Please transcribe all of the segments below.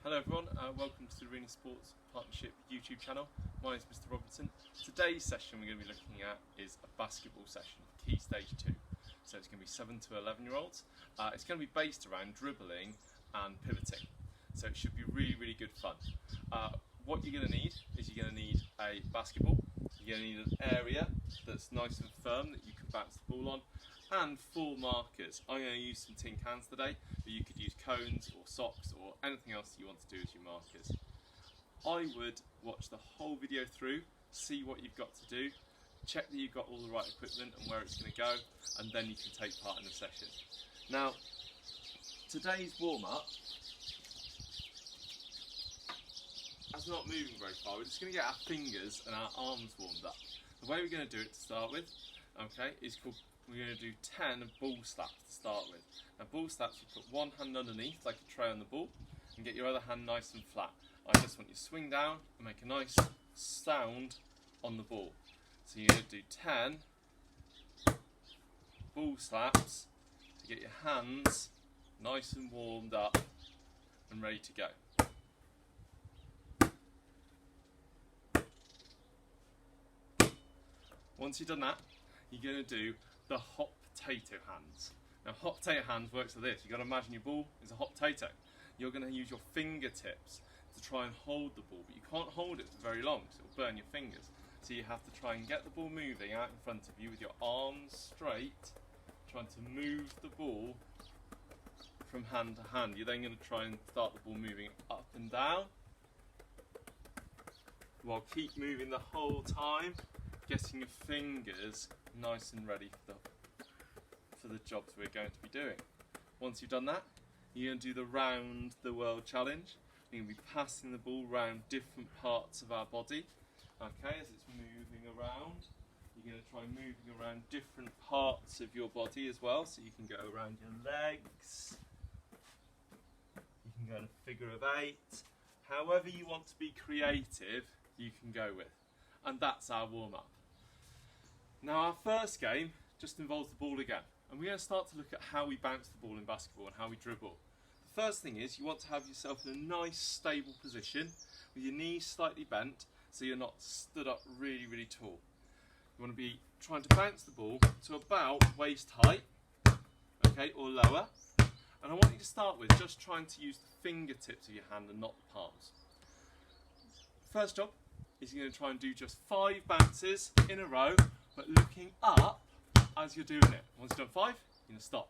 Hello everyone, welcome to the Yr3 Sports Partnership YouTube channel. My name is Mr. Robertson. Today's session we're going to be looking at is a basketball session, Key Stage 2. So it's going to be 7 to 11 year olds. It's going to be based around dribbling and pivoting. So it should be really good fun. What you're going to need is you're going to need a basketball, you're going to need an area that's nice and firm that you can bounce the ball on, and 4 markers. I'm going to use some tin cans today, but you could use cones or socks or anything else you want to do as your markers. I would watch the whole video through, see what you've got to do, check that you've got all the right equipment and where it's going to go, and then you can take part in the session. Now, today's warm-up, as we're not moving very far, we're just going to get our fingers and our arms warmed up. The way we're going to do it to start with, okay, is called, we're going to do 10 ball slaps to start with. Now ball slaps, you put one hand underneath like a tray on the ball and get your other hand nice and flat. I just want you to swing down and make a nice sound on the ball. So you're going to do 10 ball slaps to get your hands nice and warmed up and ready to go. Once you've done that, you're going to do the hot potato hands. Now hot potato hands works like this. You've got to imagine your ball is a hot potato. You're going to use your fingertips to try and hold the ball, but you can't hold it for very long, so it'll burn your fingers. So you have to try and get the ball moving out in front of you with your arms straight, trying to move the ball from hand to hand. You're then going to try and start the ball moving up and down, while keep moving the whole time, getting your fingers nice and ready for the jobs we're going to be doing. Once you've done that, you're going to do the round the world challenge. You're going to be passing the ball around different parts of our body. Okay, as it's moving around, you're going to try moving around different parts of your body as well. So you can go around your legs, you can go in a figure of 8. However you want to be creative, you can go with. And that's our warm-up. Now our first game just involves the ball again, and we're going to start to look at how we bounce the ball in basketball and how we dribble. The first thing is you want to have yourself in a nice stable position with your knees slightly bent so you're not stood up really tall. You want to be trying to bounce the ball to about waist height, okay, or lower, and I want you to start with just trying to use the fingertips of your hand and not the palms. First job is you're going to try and do just 5 bounces in a row, but looking up as you're doing it. Once you've done 5, you're going to stop.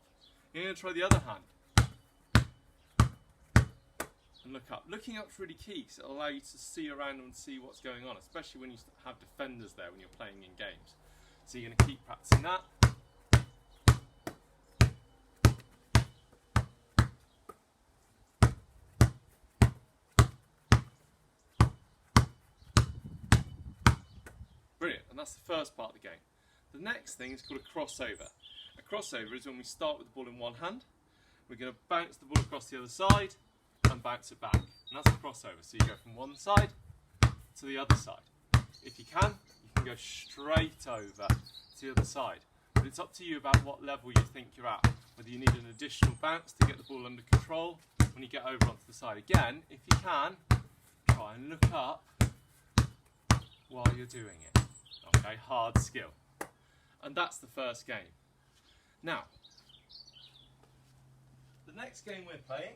You're going to try the other hand. And look up. Looking up's really key because it'll allow you to see around and see what's going on, especially when you have defenders there when you're playing in games. So you're going to keep practicing that. Brilliant, and that's the first part of the game. The next thing is called a crossover. A crossover is when we start with the ball in one hand, we're going to bounce the ball across the other side and bounce it back. And that's a crossover, so you go from one side to the other side. If you can go straight over to the other side. But it's up to you about what level you think you're at, whether you need an additional bounce to get the ball under control when you get over onto the side. Again, if you can, try and look up while you're doing it. Okay, hard skill. And that's the first game. Now, the next game we're playing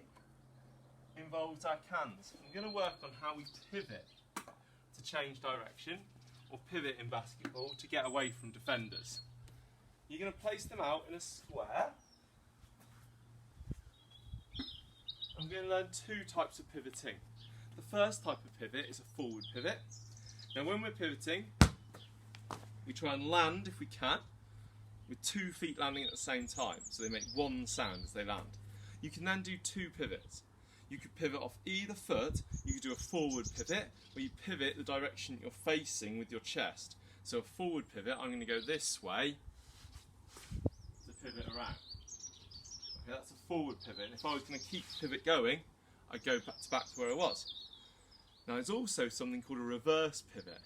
involves our cans. We're going to work on how we pivot to change direction, or pivot in basketball to get away from defenders. You're going to place them out in a square. I'm going to learn 2 types of pivoting. The first type of pivot is a forward pivot. Now when we're pivoting, we try and land, if we can, with 2 feet landing at the same time, so they make one sound as they land. You can then do 2 pivots. You could pivot off either foot. You could do a forward pivot, where you pivot the direction you're facing with your chest. So a forward pivot, I'm going to go this way to pivot around. Okay, that's a forward pivot. And if I was going to keep the pivot going, I'd go back to where I was. Now there's also something called a reverse pivot.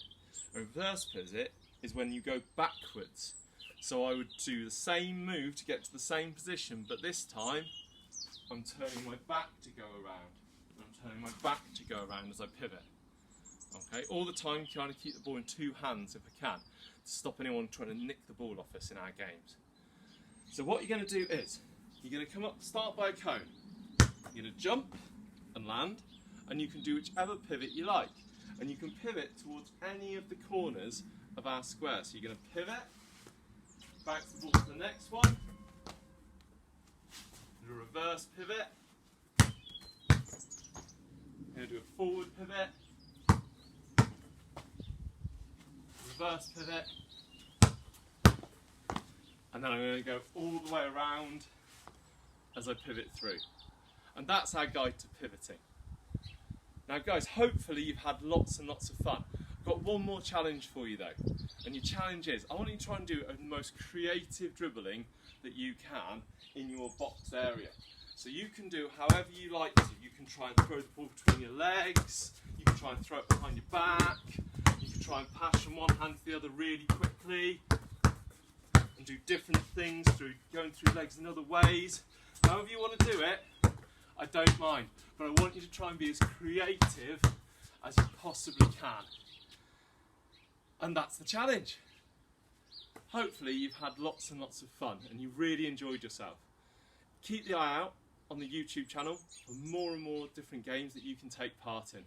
A reverse pivot is when you go backwards. So I would do the same move to get to the same position, but this time I'm turning my back to go around. I'm turning allowing my back to go around as I pivot. Okay, all the time trying to keep the ball in two hands if I can, to stop anyone trying to nick the ball off us in our games. So what you're going to do is, you're going to come up, start by a cone. You're going to jump and land, and you can do whichever pivot you like. And you can pivot towards any of the corners of our square. So you're going to pivot, bounce the ball to the next one, do a reverse pivot, you're going to do a forward pivot, reverse pivot, and then I'm going to go all the way around as I pivot through. And that's our guide to pivoting. Now guys, hopefully you've had lots and lots of fun. I've got one more challenge for you though. And your challenge is, I want you to try and do the most creative dribbling that you can in your box area. So you can do however you like to. You can try and throw the ball between your legs, you can try and throw it behind your back, you can try and pass from one hand to the other really quickly, and do different things through going through legs in other ways. However you want to do it, I don't mind, but I want you to try and be as creative as you possibly can. And that's the challenge. Hopefully you've had lots and lots of fun and you really enjoyed yourself. Keep the eye out on the YouTube channel for more and more different games that you can take part in.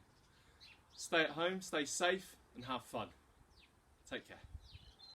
Stay at home, stay safe and have fun. Take care.